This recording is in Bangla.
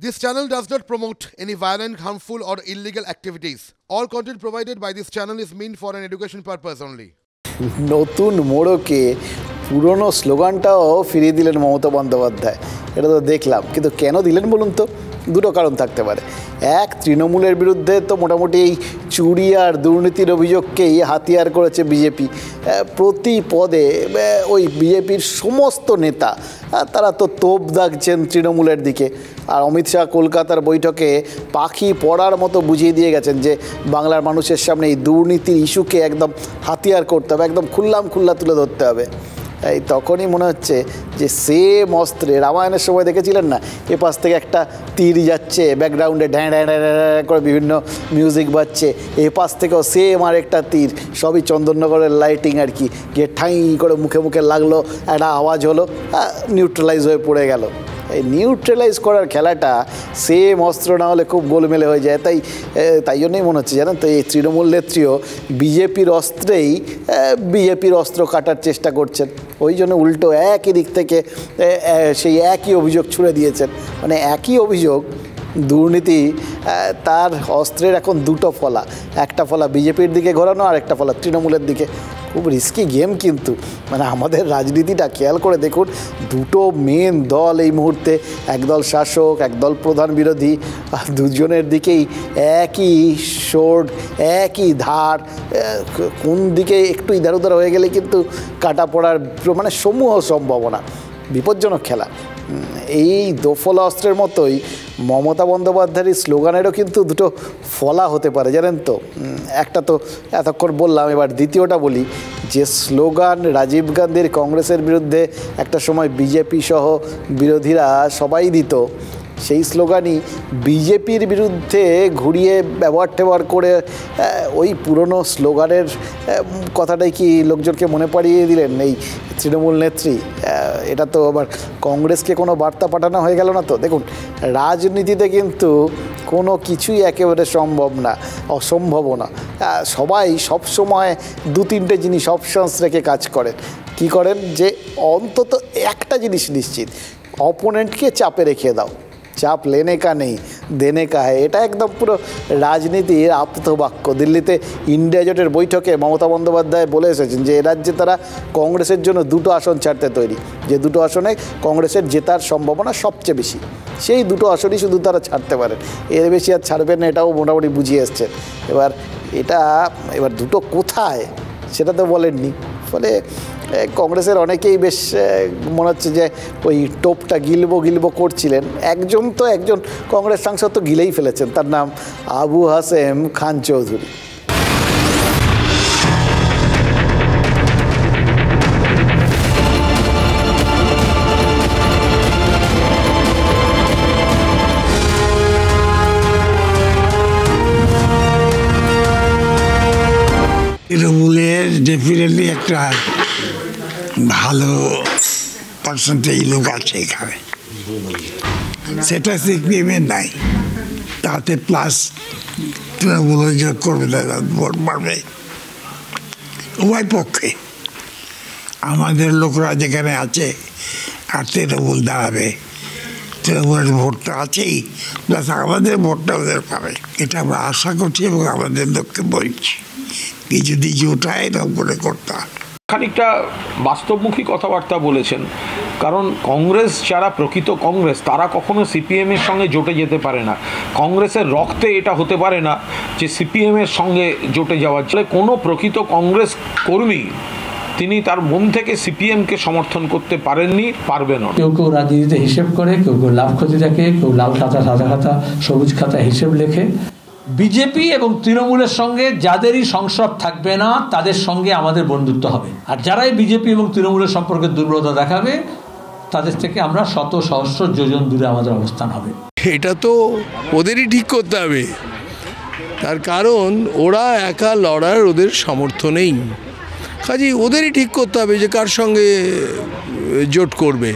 This channel does not promote any violent, harmful, or illegal activities. All content provided by this channel is meant for an education purpose only. নতুন মোড়কে পুরনো স্লোগানটাও ফিরিয়ে দিলেন মমতা বন্দ্যোপাধ্যায়। এটা তো দেখলাম, কিন্তু কেন দিলেন বলুন তো? দুটো কারণ থাকতে পারে। এক, তৃণমূলের বিরুদ্ধে তো মোটামুটি এই চুরি আর দুর্নীতির অভিযোগকেই হাতিয়ার করেছে বিজেপি। প্রতি পদে ওই বিজেপির সমস্ত নেতা তারা তো তোপ দাগছেন তৃণমূলের দিকে। আর অমিত শাহ কলকাতার বৈঠকে পাখি পড়ার মতো বুঝিয়ে দিয়ে গেছেন যে বাংলার মানুষের সামনে এই দুর্নীতির ইস্যুকে একদম হাতিয়ার করতে হবে, একদম খুল্লা তুলে ধরতে হবে। এই তখনই মনে হচ্ছে যে সেম অস্ত্রে রামায়ণের সময় দেখেছিলেন না, এ পাশ থেকে একটা তীর যাচ্ছে, ব্যাকগ্রাউন্ডে ঢ্যাঁ করে বিভিন্ন মিউজিক বাজছে, এ পাশ থেকেও সেম আর একটা তীর, সবই চন্দননগরের লাইটিং আর কি, গিয়ে ঠাঁই করে মুখে লাগলো, একটা আওয়াজ হলো, নিউট্রালাইজ হয়ে পড়ে গেল। এই নিউট্রালাইজ করার খেলাটা সেম অস্ত্র না হলে খুব গোলমেলে হয়ে যায়। তাই জন্যই মনে হচ্ছে জানেন তো, এই তৃণমূল নেত্রীও বিজেপির অস্ত্র কাটার চেষ্টা করছেন। ওই জন্য উল্টো একই দিক থেকে সেই একই অভিযোগ ছুড়ে দিয়েছেন। মানে একই অভিযোগ, দুর্নীতি, তার অস্ত্রের এখন দুটো ফলা, একটা ফলা বিজেপির দিকে ঘোরানো আর একটা ফলা তৃণমূলের দিকে। খুব রিস্কি গেম কিন্তু। মানে আমাদের রাজনীতিটা খেয়াল করে দেখুন, দুটো মেন দল এই মুহূর্তে, একদল শাসক, একদল প্রধান বিরোধী, দুজনের দিকেই একই সোর্ড, একই ধার। কোন দিকে একটু ইধার উধার হয়ে গেলে কিন্তু কাটা পড়ার মানে সমূহ সম্ভাবনা, বিপজ্জনক খেলা। এই দোফলা অস্ত্রের মতোই মমতা বন্দ্যোপাধ্যায়ের স্লোগানেরও কিন্তু দুটো ফলা হতে পারে জানেন তো। একটা তো এতক্ষণ বললাম, এবার দ্বিতীয়টা বলি। যে স্লোগান রাজীব গান্ধীর কংগ্রেসের বিরুদ্ধে একটা সময় বিজেপি সহ বিরোধীরা সবাই দিত, সেই স্লোগানই বিজেপির বিরুদ্ধে ঘুরিয়ে ব্যবহার করে ওই পুরনো স্লোগানের কথাটাই কি লোকজনকে মনে পাড়িয়ে দিলেন এই তৃণমূল নেত্রী। এটা তো আবার কংগ্রেসকে কোনো বার্তা পাঠানো হয়ে গেল না তো। দেখুন, রাজনীতিতে কিন্তু কোনো কিছুই একেবারে অসম্ভব না। সবাই সবসময় দু তিনটে জিনিস অপশানস রেখে কাজ করেন। কি করেন? যে অন্তত একটা জিনিস নিশ্চিত, অপোনেন্টকে চাপে রেখে দাও। চাপ লেনে কা নেই দেনে কা হ্যায়, এটা একদম পুরো রাজনীতির আপ্তবাক্য। দিল্লিতে ইন্ডিয়া জোটের বৈঠকে মমতা বন্দ্যোপাধ্যায় বলে এসেছেন যে এ রাজ্যে তারা কংগ্রেসের জন্য দুটো আসন ছাড়তে তৈরি, যে দুটো আসনে কংগ্রেসের জেতার সম্ভাবনা সবচেয়ে বেশি, সেই দুটো আসনই শুধু তারা ছাড়তে পারেন, এর বেশি আর ছাড়বেন না, এটাও মোটামুটি বুঝিয়ে এসছেন। এবার দুটো কোথায় সেটা তো বলেননি। ফলে কংগ্রেসের অনেকেই বেশ মনে হচ্ছে যে ওই টোপটা গিলবো করছিলেন। একজন কংগ্রেস সাংসদ তো গিলেই ফেলেছেন, তার নাম আবু হাসেম খান চৌধুরী। তৃণমূলের ডেফিনেটলি একটা ভালো পার্সেন্টেজ লোক আছে এখানে, সেটা সিপিএমের নাই। তাতে প্লাস তৃণমূল করবে না, ভোট বাড়বে উভয় পক্ষে। আমাদের লোকরা যেখানে আছে আর তৃণমূল দাঁড়াবে, তৃণমূলের ভোটটা আছেই, প্লাস আমাদের ভোটটা ওদের পাবে, এটা আমরা আশা করছি এবং আমাদের লোককে বলছি কি যদি জোটায় এরকম করে করতে। খানিকটা বাস্তবমুখী কথাবার্তা বলেছেন, কারণ কংগ্রেস যারা প্রকৃত কংগ্রেস তারা কখনো সিপিএমের সঙ্গে জোটে যেতে পারে না। কংগ্রেসের রক্তে এটা হতে পারে না যে সিপিএমের সঙ্গে জোটে যাওয়ার ফলে কোনো প্রকৃত কংগ্রেস কর্মী তিনি তার মন থেকে সিপিএমকে সমর্থন করতে পারবেন না। কেউ রাজনীতিতে হিসেব করে, কেউ লাভ ক্ষতি দেখে, কেউ লাল খাতা, সাদা খাতা, সবুজ খাতা হিসেব লেখে। বিজেপি এবং তৃণমূলের সঙ্গে যাদেরই সংস্রব থাকবে না তাদের সঙ্গে আমাদের বন্ধুত্ব হবে, আর যারাই বিজেপি এবং তৃণমূলের সম্পর্কে দুর্বলতা দেখাবে তাদের থেকে আমরা শত সহস্র যোজন দূরে আমাদের অবস্থান হবে। এটা তো ওদেরই ঠিক করতে হবে, তার কারণ ওরা একা লড়ার ওদের সামর্থ্য নেই। কাজেই ওদেরই ঠিক করতে হবে যে কার সঙ্গে জোট করবে।